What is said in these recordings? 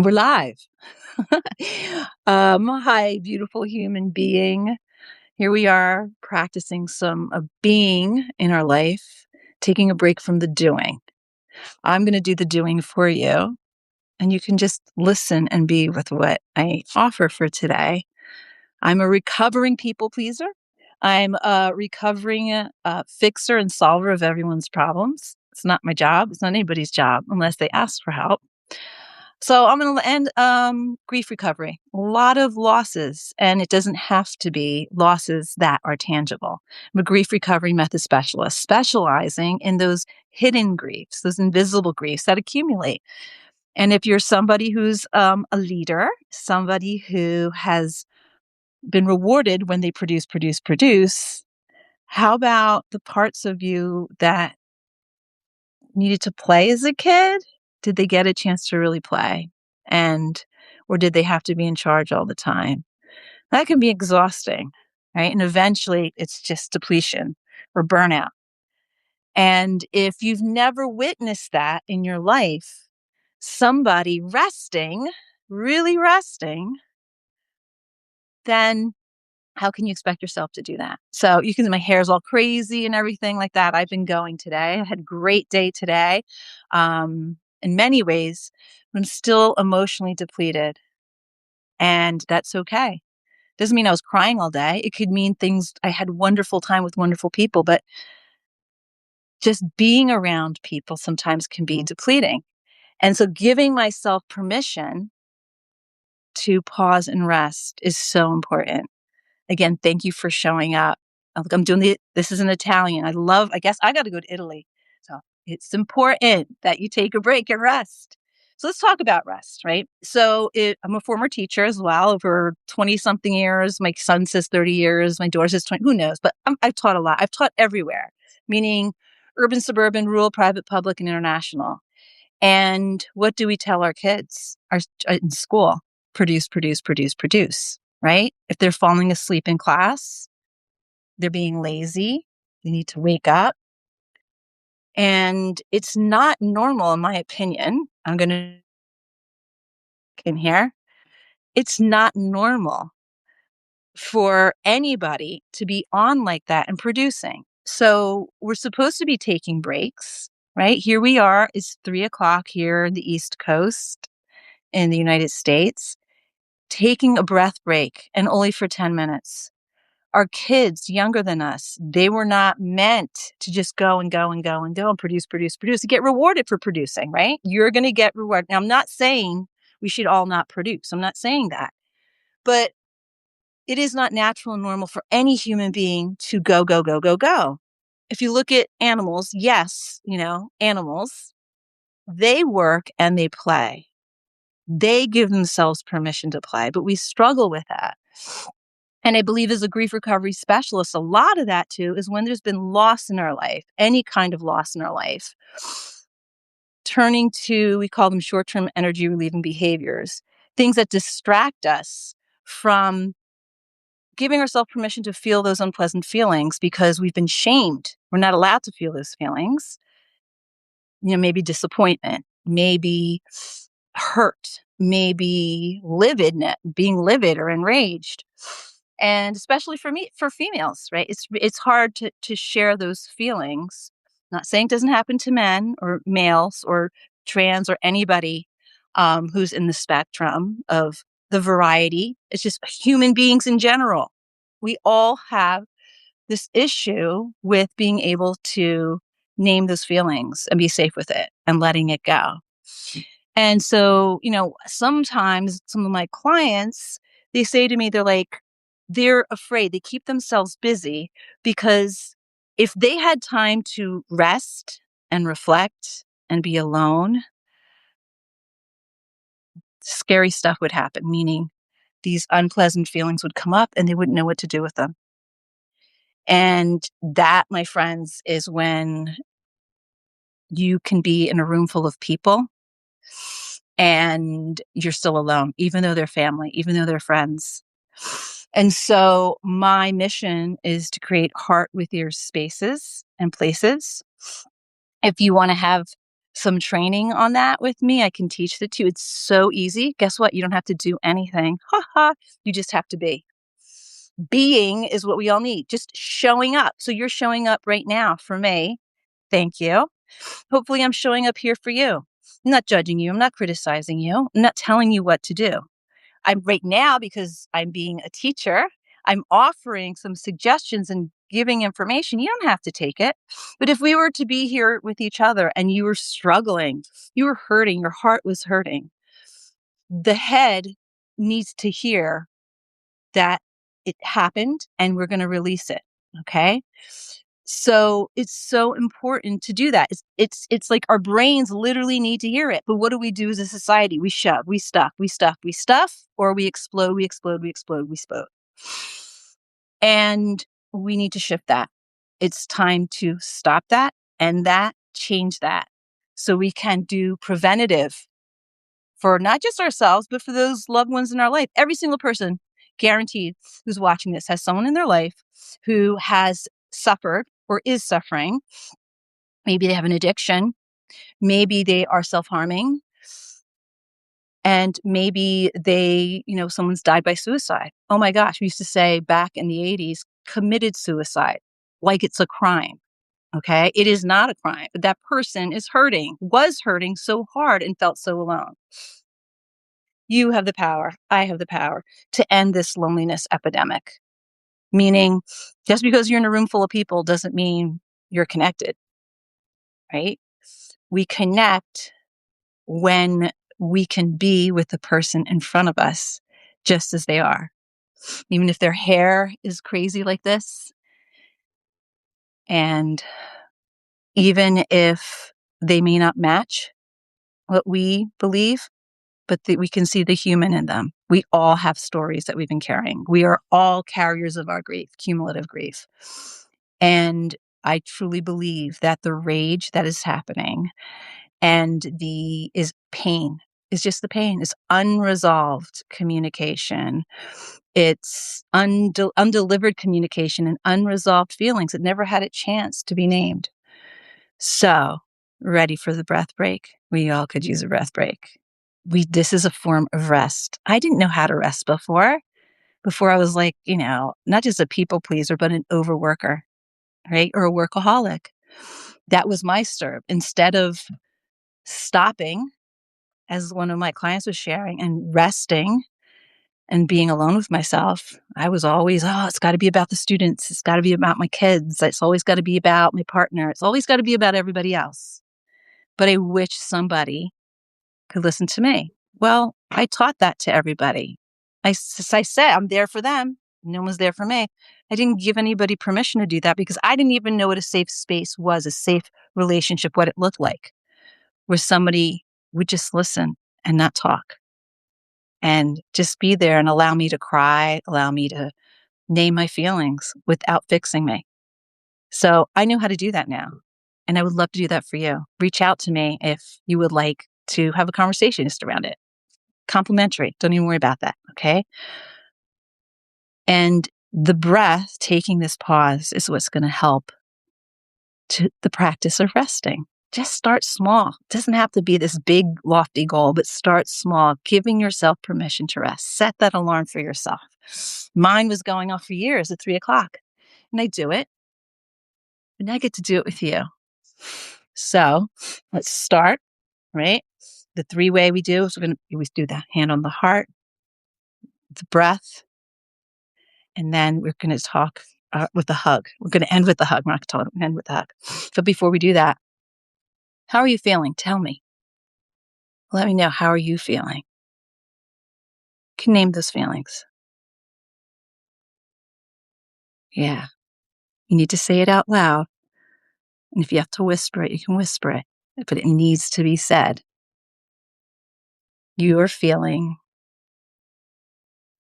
And we're live. Hi, beautiful human being. Here we are practicing some being in our life, taking a break from the doing. I'm going to do the doing for you, and you can just listen and be with what I offer for today. I'm a recovering people pleaser. I'm a recovering fixer and solver of everyone's problems. It's not my job. It's not anybody's job unless they ask for help. So I'm going to end grief recovery. A lot of losses, and it doesn't have to be losses that are tangible. I'm a grief recovery method specialist, specializing in those hidden griefs, those invisible griefs that accumulate. And if you're somebody who's a leader, somebody who has been rewarded when they produce, how about the parts of you that needed to play as a kid? Did they get a chance to really play? Or did they have to be in charge all the time? That can be exhausting, right? And eventually it's just depletion or burnout. And if you've never witnessed that in your life, somebody resting, really resting, then how can you expect yourself to do that? So you can, my hair's all crazy and everything like that. I've been going today. I had a great day today. In many ways, I'm still emotionally depleted, and that's okay. Doesn't mean I was crying all day. It could mean I had wonderful time with wonderful people, but just being around people sometimes can be depleting. And so giving myself permission to pause and rest is so important. Again, thank you for showing up. I'm doing this is in Italian. I guess I got to go to Italy. So it's important that you take a break and rest. So let's talk about rest, right? I'm a former teacher as well, over 20 something years. My son says 30 years. My daughter says 20, who knows? But I've taught a lot. I've taught everywhere, meaning urban, suburban, rural, private, public, and international. And what do we tell our kids in school? Produce, right? If they're falling asleep in class, they're being lazy, they need to wake up. And it's not normal, in my opinion. I'm going to in here. It's not normal for anybody to be on like that and producing. So we're supposed to be taking breaks, right? Here we are. It's 3:00 here in the East Coast in the United States, taking a breath break, and only for 10 minutes. Our kids younger than us, they were not meant to just go and produce, and get rewarded for producing, right? You're going to get rewarded. Now, I'm not saying we should all not produce. I'm not saying that. But it is not natural and normal for any human being to go, go, go, go, go. If you look at animals, yes, animals, they work and they play. They give themselves permission to play, but we struggle with that. And I believe as a grief recovery specialist, a lot of that too is when there's been loss in our life, any kind of loss in our life, turning to, we call them short-term energy relieving behaviors, things that distract us from giving ourselves permission to feel those unpleasant feelings because we've been shamed. We're not allowed to feel those feelings. Maybe disappointment, maybe hurt, maybe being livid or enraged. And especially for females, right? It's hard to share those feelings. Not saying it doesn't happen to men or males or trans or anybody who's in the spectrum of the variety. It's just human beings in general. We all have this issue with being able to name those feelings and be safe with it and letting it go. And so, sometimes some of my clients, they say to me, they're afraid. They keep themselves busy because if they had time to rest and reflect and be alone, scary stuff would happen, meaning these unpleasant feelings would come up and they wouldn't know what to do with them. And that, my friends, is when you can be in a room full of people and you're still alone, even though they're family, even though they're friends. And so my mission is to create heart with ear spaces and places. If you want to have some training on that with me, I can teach it to you. It's so easy. Guess what? You don't have to do anything. Ha ha. You just have to be. Being is what we all need, just showing up. So you're showing up right now for me. Thank you. Hopefully, I'm showing up here for you. I'm not judging you. I'm not criticizing you. I'm not telling you what to do. I'm right now, because I'm being a teacher, I'm offering some suggestions and giving information. You don't have to take it. But if we were to be here with each other and you were struggling, you were hurting, your heart was hurting, the head needs to hear that it happened and we're going to release it. Okay. So it's so important to do that. It's like our brains literally need to hear it. But what do we do as a society? We shove, we stuff, we stuff, we stuff, or we explode, we explode, we explode, we explode. And we need to shift that. It's time to stop that, end that, change that. So we can do preventative for not just ourselves, but for those loved ones in our life. Every single person, guaranteed, who's watching this has someone in their life who has suffered or is suffering. Maybe they have an addiction. Maybe they are self-harming. And maybe someone's died by suicide. Oh my gosh, we used to say back in the 80s, committed suicide, like it's a crime. Okay. It is not a crime, but that person is hurting, was hurting so hard and felt so alone. You have the power. I have the power to end this loneliness epidemic. Meaning, just because you're in a room full of people doesn't mean you're connected, right? We connect when we can be with the person in front of us just as they are. Even if their hair is crazy like this, and even if they may not match what we believe, but we can see the human in them. We all have stories that we've been carrying. We are all carriers of our grief, cumulative grief. And I truly believe that the rage that is happening and is pain, is just the pain. It's unresolved communication. It's undelivered communication and unresolved feelings that never had a chance to be named. So, ready for the breath break? We all could use a breath break. This is a form of rest. I didn't know how to rest before. Before I was like, not just a people pleaser, but an overworker, right? Or a workaholic. That was my stirb. Instead of stopping, as one of my clients was sharing, and resting and being alone with myself, I was always, it's got to be about the students. It's got to be about my kids. It's always got to be about my partner. It's always got to be about everybody else. But I wish somebody could listen to me. Well, I taught that to everybody. I said, I'm there for them. No one's there for me. I didn't give anybody permission to do that because I didn't even know what a safe space was, a safe relationship, what it looked like, where somebody would just listen and not talk and just be there and allow me to cry, allow me to name my feelings without fixing me. So I know how to do that now. And I would love to do that for you. Reach out to me if you would like to have a conversation just around it. Complimentary. Don't even worry about that. Okay. And the breath, taking this pause, is what's going to help to the practice of resting. Just start small. It doesn't have to be this big, lofty goal, but start small, giving yourself permission to rest. Set that alarm for yourself. Mine was going off for years at 3:00, and I do it. And I get to do it with you. So let's start, right? The 3-way we do is we do the hand on the heart, the breath, and then we're going to talk with a hug. We're going to end with the hug. We're not going to end with the hug. But before we do that, how are you feeling? Tell me. Let me know. How are you feeling? You can name those feelings. Yeah. You need to say it out loud. And if you have to whisper it, you can whisper it. But it needs to be said. You are feeling,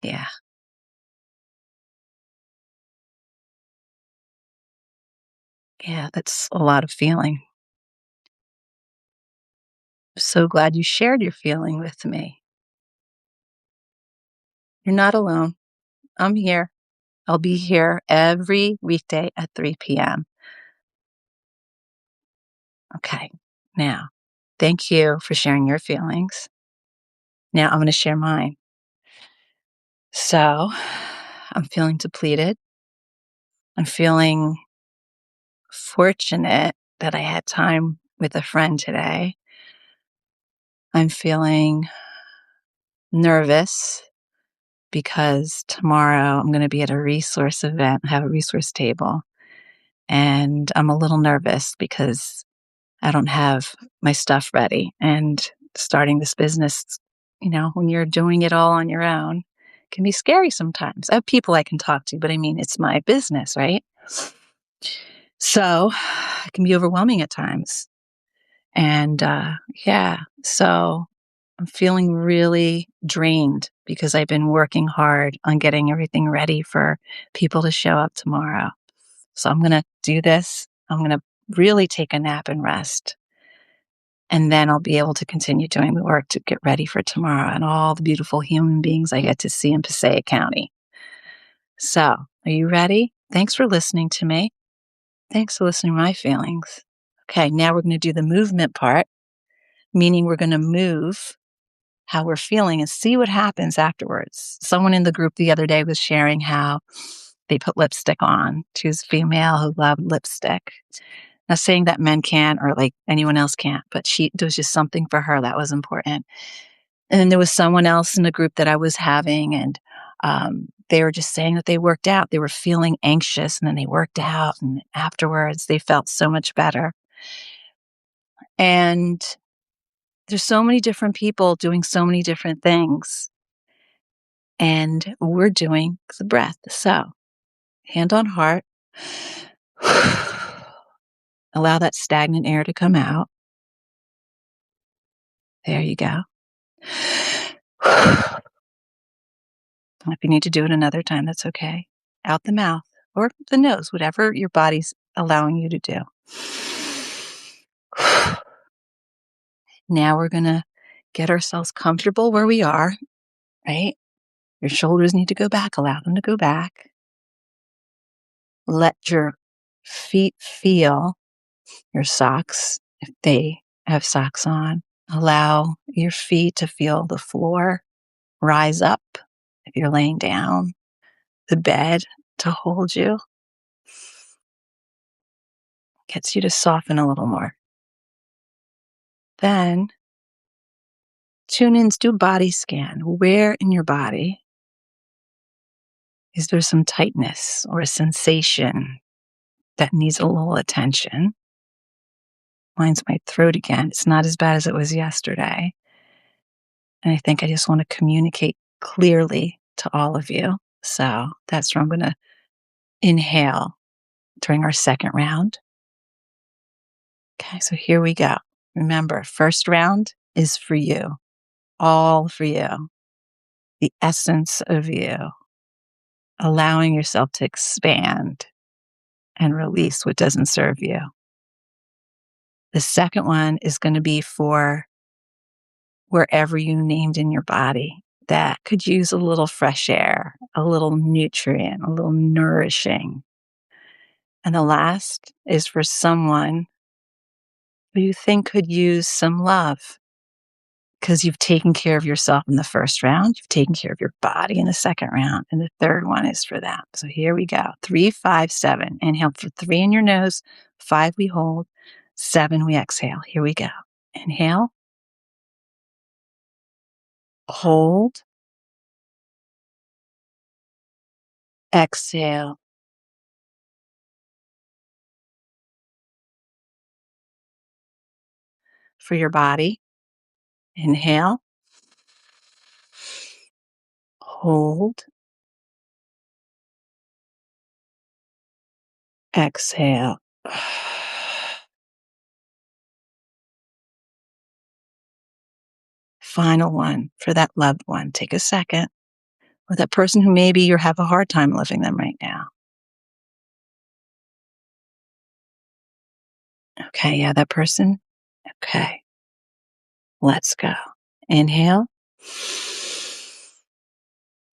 yeah. Yeah, that's a lot of feeling. So glad you shared your feeling with me. You're not alone. I'm here. I'll be here every weekday at 3 p.m. Okay. Now, Thank you for sharing your feelings. Now I'm going to share mine. So I'm feeling depleted. I'm feeling fortunate that I had time with a friend today. I'm feeling nervous because tomorrow I'm going to be at a resource event, have a resource table, and I'm a little nervous because I don't have my stuff ready. And starting this business, when you're doing it all on your own, can be scary sometimes. I have people I can talk to, but I mean, it's my business, right? So it can be overwhelming at times. And yeah, so I'm feeling really drained because I've been working hard on getting everything ready for people to show up tomorrow. So I'm going to do this. I'm going to really take a nap and rest. And then I'll be able to continue doing the work to get ready for tomorrow and all the beautiful human beings I get to see in Passaic County. So, are you ready? Thanks for listening to me. Thanks for listening to my feelings. Okay, now we're going to do the movement part, meaning we're going to move how we're feeling and see what happens afterwards. Someone in the group the other day was sharing how they put lipstick on. She was a female who loved lipstick. Not saying that men can't or like anyone else can't, but there was just something for her that was important. And then there was someone else in the group that I was having, and they were just saying that they worked out. They were feeling anxious, and then they worked out, and afterwards they felt so much better. And there's so many different people doing so many different things, and we're doing the breath. So, hand on heart, allow that stagnant air to come out. There you go. If you need to do it another time, that's okay. Out the mouth or the nose, whatever your body's allowing you to do. Now we're going to get ourselves comfortable where we are, right? Your shoulders need to go back. Allow them to go back. Let your feet feel your socks if they have socks on. Allow your feet to feel the floor rise up if you're laying down, the bed to hold you. Gets you to soften a little more. Then tune in, do a body scan. Where in your body is there some tightness or a sensation that needs a little attention? Mine's my throat again. It's not as bad as it was yesterday. And I think I just want to communicate clearly to all of you. So that's where I'm going to inhale during our second round. Okay, so here we go. Remember, first round is for you, all for you, the essence of you, allowing yourself to expand and release what doesn't serve you. The second one is going to be for wherever you named in your body that could use a little fresh air, a little nutrient, a little nourishing. And the last is for someone who you think could use some love because you've taken care of yourself in the first round. You've taken care of your body in the second round. And the third one is for that. So here we go. 3, 5, 7. Inhale for 3 in your nose. 5 we hold. 7 we exhale. Here we go. Inhale. Hold. Exhale. For your body. Inhale. Hold. Exhale. Final one for that loved one. Take a second. Or that person who maybe you have a hard time loving them right now. Okay, yeah, that person. Okay, let's go. Inhale.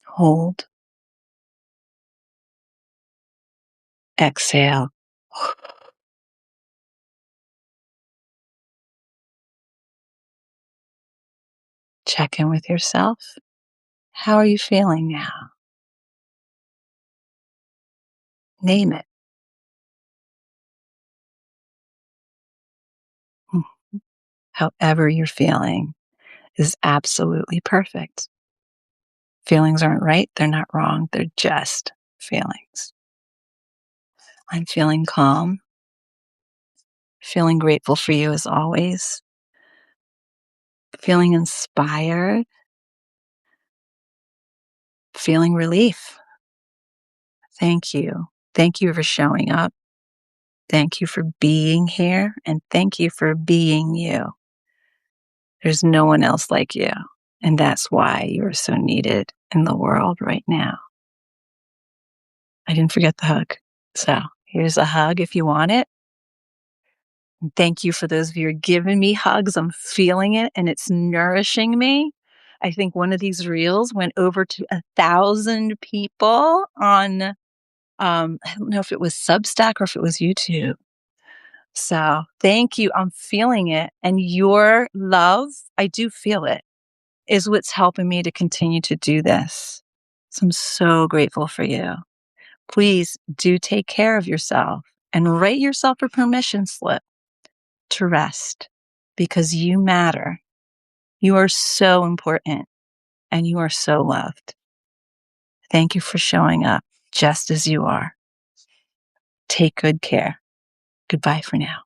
Hold. Exhale. Check in with yourself. How are you feeling now? Name it. Mm. However you're feeling is absolutely perfect. Feelings aren't right, they're not wrong, they're just feelings. I'm feeling calm, feeling grateful for you as always, feeling inspired, feeling relief. Thank you. Thank you for showing up. Thank you for being here, and thank you for being you. There's no one else like you, and that's why you're so needed in the world right now. I didn't forget the hug. So here's a hug if you want it. And thank you for those of you who are giving me hugs. I'm feeling it and it's nourishing me. I think one of these reels went over to 1,000 people on, I don't know if it was Substack or if it was YouTube. So thank you. I'm feeling it. And your love, I do feel it, is what's helping me to continue to do this. So I'm so grateful for you. Please do take care of yourself and write yourself a permission slip to rest because you matter. You are so important and you are so loved. Thank you for showing up just as you are. Take good care. Goodbye for now.